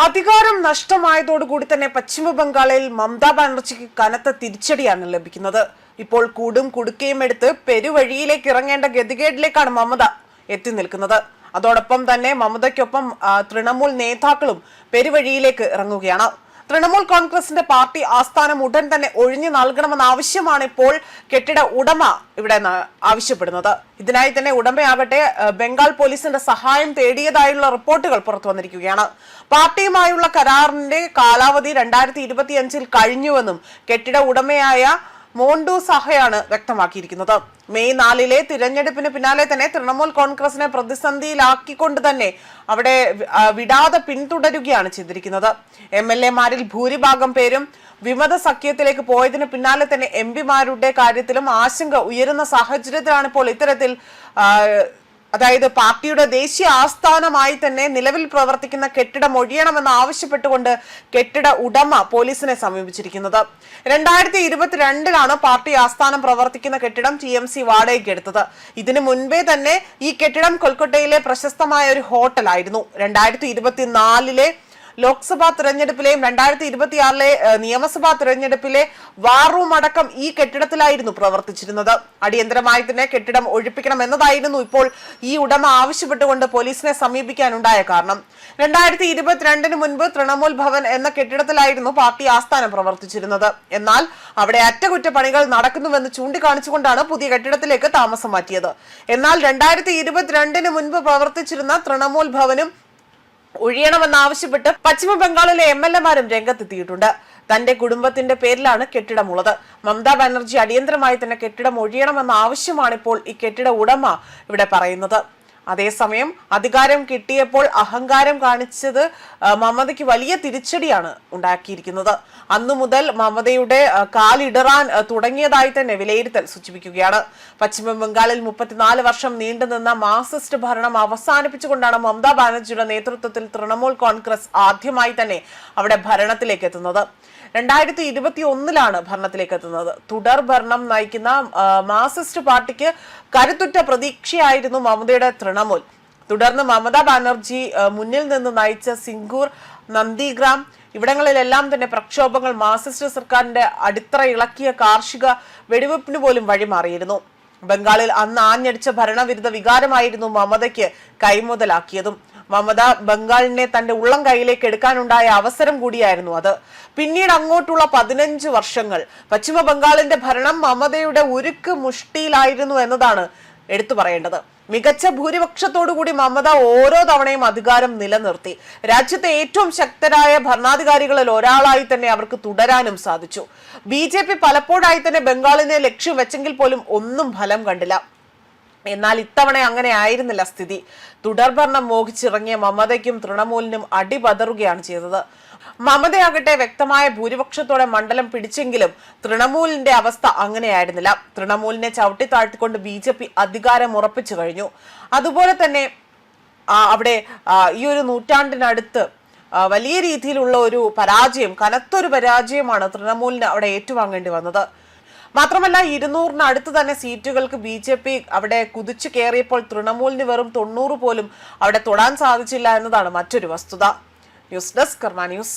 അധികാരം നഷ്ടമായതോടുകൂടി തന്നെ പശ്ചിമ ബംഗാളിൽ മമതാ ബാനർജിക്ക് കനത്ത തിരിച്ചടിയാണ് ലഭിക്കുന്നത്. ഇപ്പോൾ കൂടും കുടുക്കയും എടുത്ത് പെരുവഴിയിലേക്ക് ഇറങ്ങേണ്ട ഗതികേടിലേക്കാണ് മമത എത്തി നിൽക്കുന്നത്. അതോടൊപ്പം തന്നെ മമതയ്ക്കൊപ്പം തൃണമൂൽ നേതാക്കളും പെരുവഴിയിലേക്ക് ഇറങ്ങുകയാണ്. തൃണമൂൽ കോൺഗ്രസിന്റെ പാർട്ടി ആസ്ഥാനം ഉടൻ തന്നെ ഒഴിഞ്ഞു നൽകണമെന്ന ആവശ്യമാണ് ഇപ്പോൾ കെട്ടിട ഉടമ ഇവിടെ ആവശ്യപ്പെടുന്നത്. ഇതിനായി തന്നെ ഉടമയാകട്ടെ ബംഗാൾ പോലീസിന്റെ സഹായം തേടിയതായുള്ള റിപ്പോർട്ടുകൾ പുറത്തു വന്നിരിക്കുകയാണ്. പാർട്ടിയുമായുള്ള കരാറിന്റെ കാലാവധി 2025 കഴിഞ്ഞുവെന്നും കെട്ടിട ഉടമയായ മോണ്ടു സഹയാണ് വ്യക്തമാക്കിയിരിക്കുന്നത്. മെയ് 4 തിരഞ്ഞെടുപ്പിന് പിന്നാലെ തന്നെ തൃണമൂൽ കോൺഗ്രസിനെ പ്രതിസന്ധിയിലാക്കിക്കൊണ്ട് തന്നെ അവിടെ വിടാതെ പിന്തുടരുകയാണ് ചെയ്തിരിക്കുന്നത്. MLA-മാരിൽ ഭൂരിഭാഗം പേരും വിമത സഖ്യത്തിലേക്ക് പോയതിന് പിന്നാലെ തന്നെ MP-മാരുടെ കാര്യത്തിലും ആശങ്ക ഉയരുന്ന സാഹചര്യത്തിലാണ് ഇപ്പോൾ ഇത്തരത്തിൽ അതായത് പാർട്ടിയുടെ ദേശീയ ആസ്ഥാനമായി തന്നെ നിലവിൽ പ്രവർത്തിക്കുന്ന കെട്ടിടം ഒഴിയണമെന്ന് ആവശ്യപ്പെട്ടുകൊണ്ട് കെട്ടിട ഉടമ പോലീസിനെ സമീപിച്ചിരിക്കുന്നത്. 2022 പാർട്ടി ആസ്ഥാനം പ്രവർത്തിക്കുന്ന കെട്ടിടം TMC വാടകയ്ക്ക് എടുത്തത്. ഇതിനു മുൻപേ തന്നെ ഈ കെട്ടിടം കൊൽക്കത്തയിലെ പ്രശസ്തമായ ഒരു ഹോട്ടലായിരുന്നു. 2024 ലോക്സഭാ തെരഞ്ഞെടുപ്പിലെയും 2026 നിയമസഭാ തെരഞ്ഞെടുപ്പിലെ വാർ റൂം അടക്കം ഈ കെട്ടിടത്തിലായിരുന്നു പ്രവർത്തിച്ചിരുന്നത്. അടിയന്തരമായി തന്നെ കെട്ടിടം ഒഴിപ്പിക്കണം എന്നതായിരുന്നു ഇപ്പോൾ ഈ ഉടമ ആവശ്യപ്പെട്ടുകൊണ്ട് പോലീസിനെ സമീപിക്കാനുണ്ടായ കാരണം. 2022 മുൻപ് തൃണമൂൽ ഭവൻ എന്ന കെട്ടിടത്തിലായിരുന്നു പാർട്ടി ആസ്ഥാനം പ്രവർത്തിച്ചിരുന്നത്. എന്നാൽ അവിടെ അറ്റകുറ്റപ്പണികൾ നടക്കുന്നുവെന്ന് ചൂണ്ടിക്കാണിച്ചുകൊണ്ടാണ് പുതിയ കെട്ടിടത്തിലേക്ക് താമസം മാറ്റിയത്. എന്നാൽ 2022 മുൻപ് പ്രവർത്തിച്ചിരുന്ന തൃണമൂൽ ഭവനും ഒഴിയണമെന്നാവശ്യപ്പെട്ട് പശ്ചിമ ബംഗാളിലെ MLA-മാരും രംഗത്തെത്തിയിട്ടുണ്ട്. തന്റെ കുടുംബത്തിന്റെ പേരിലാണ് കെട്ടിടമുള്ളത്. മമതാ ബാനർജി അടിയന്തരമായി തന്നെ കെട്ടിടം ഒഴിയണമെന്ന ആവശ്യമാണ് ഇപ്പോൾ ഈ കെട്ടിട ഉടമ ഇവിടെ പറയുന്നത്. അതേസമയം അധികാരം കിട്ടിയപ്പോൾ അഹങ്കാരം കാണിച്ചത് മമതയ്ക്ക് വലിയ തിരിച്ചടിയാണ് ഉണ്ടാക്കിയിരിക്കുന്നത്. അന്നു മുതൽ മമതയുടെ കാലിടറാൻ തുടങ്ങിയതായി തന്നെ വിലയിരുത്തൽ സൂചിപ്പിക്കുകയാണ്. പശ്ചിമ ബംഗാളിൽ 34 വർഷം നീണ്ടുനിന്ന മാർക്സിസ്റ്റ് ഭരണം അവസാനിപ്പിച്ചുകൊണ്ടാണ് മമതാ ബാനർജിയുടെ നേതൃത്വത്തിൽ തൃണമൂൽ കോൺഗ്രസ് ആദ്യമായി തന്നെ അവിടെ ഭരണത്തിലേക്ക് എത്തുന്നത്. 2021 ഭരണത്തിലേക്ക് എത്തുന്നത്. തുടർ ഭരണം നയിക്കുന്ന മാർക്സിസ്റ്റ് പാർട്ടിക്ക് കരുത്തുറ്റ പ്രതീക്ഷയായിരുന്നു മമതയുടെ തൃണമൂൽ. തുടർന്ന് മമതാ ബാനർജി മുന്നിൽ നിന്ന് നയിച്ച സിംഗൂർ, നന്ദിഗ്രാം ഇവിടങ്ങളിലെല്ലാം തന്നെ പ്രക്ഷോഭങ്ങൾ മാർക്സിസ്റ്റ് സർക്കാരിന്റെ അടിത്തറ ഇളക്കിയ കാർഷിക വെടിവെപ്പിന് പോലും വഴിമാറിയിരുന്നു. ബംഗാളിൽ അന്ന് ആഞ്ഞടിച്ച ഭരണവിരുദ്ധ വികാരമായിരുന്നു മമതയ്ക്ക് കൈമുതലാക്കിയതും. മമത ബംഗാളിനെ തന്റെ ഉള്ളം കൈയിലേക്ക് എടുക്കാനുണ്ടായ അവസരം കൂടിയായിരുന്നു അത്. പിന്നീട് അങ്ങോട്ടുള്ള 15 വർഷങ്ങൾ പശ്ചിമ ബംഗാളിന്റെ ഭരണം മമതയുടെ ഉരുക്ക് മുഷ്ടിയിലായിരുന്നു എന്നതാണ് എടുത്തു പറയേണ്ടത്. മികച്ച ഭൂരിപക്ഷത്തോടുകൂടി മമത ഓരോ തവണയും അധികാരം നിലനിർത്തി. രാജ്യത്തെ ഏറ്റവും ശക്തരായ ഭരണാധികാരികളിൽ ഒരാളായി തന്നെ അവർക്ക് തുടരാനും സാധിച്ചു. BJP പലപ്പോഴായി തന്നെ ബംഗാളിനെ ലക്ഷ്യം വെച്ചെങ്കിൽ പോലും ഒന്നും ഫലം കണ്ടില്ല. എന്നാൽ ഇത്തവണ അങ്ങനെ ആയിരുന്നില്ല സ്ഥിതി. തുടർഭരണം മോഹിച്ചിറങ്ങിയ മമതയ്ക്കും തൃണമൂലിനും അടിപതറുകയാണ് ചെയ്തത്. മമതയാകട്ടെ വ്യക്തമായ ഭൂരിപക്ഷത്തോടെ മണ്ഡലം പിടിച്ചെങ്കിലും തൃണമൂലിന്റെ അവസ്ഥ അങ്ങനെയായിരുന്നില്ല. തൃണമൂലിനെ ചവിട്ടി താഴ്ത്തിക്കൊണ്ട് BJP അധികാരം ഉറപ്പിച്ചു കഴിഞ്ഞു. അതുപോലെ തന്നെ അവിടെ ഈ ഒരു നൂറ്റാണ്ടിനടുത്ത് വലിയ രീതിയിലുള്ള ഒരു പരാജയം, കനത്തൊരു പരാജയമാണ് തൃണമൂലിന് അവിടെ ഏറ്റുവാങ്ങേണ്ടി വന്നത്. മാത്രമല്ല 200 അടുത്ത് തന്നെ സീറ്റുകൾക്ക് BJP അവിടെ കുതിച്ചു കയറിയപ്പോൾ തൃണമൂലിന് വെറും 90 പോലും അവിടെ തൊടാൻ സാധിച്ചില്ല എന്നതാണ് മറ്റൊരു വസ്തുത. ന്യൂസ് ഡെസ്ക് കർമ്മ ന്യൂസ്.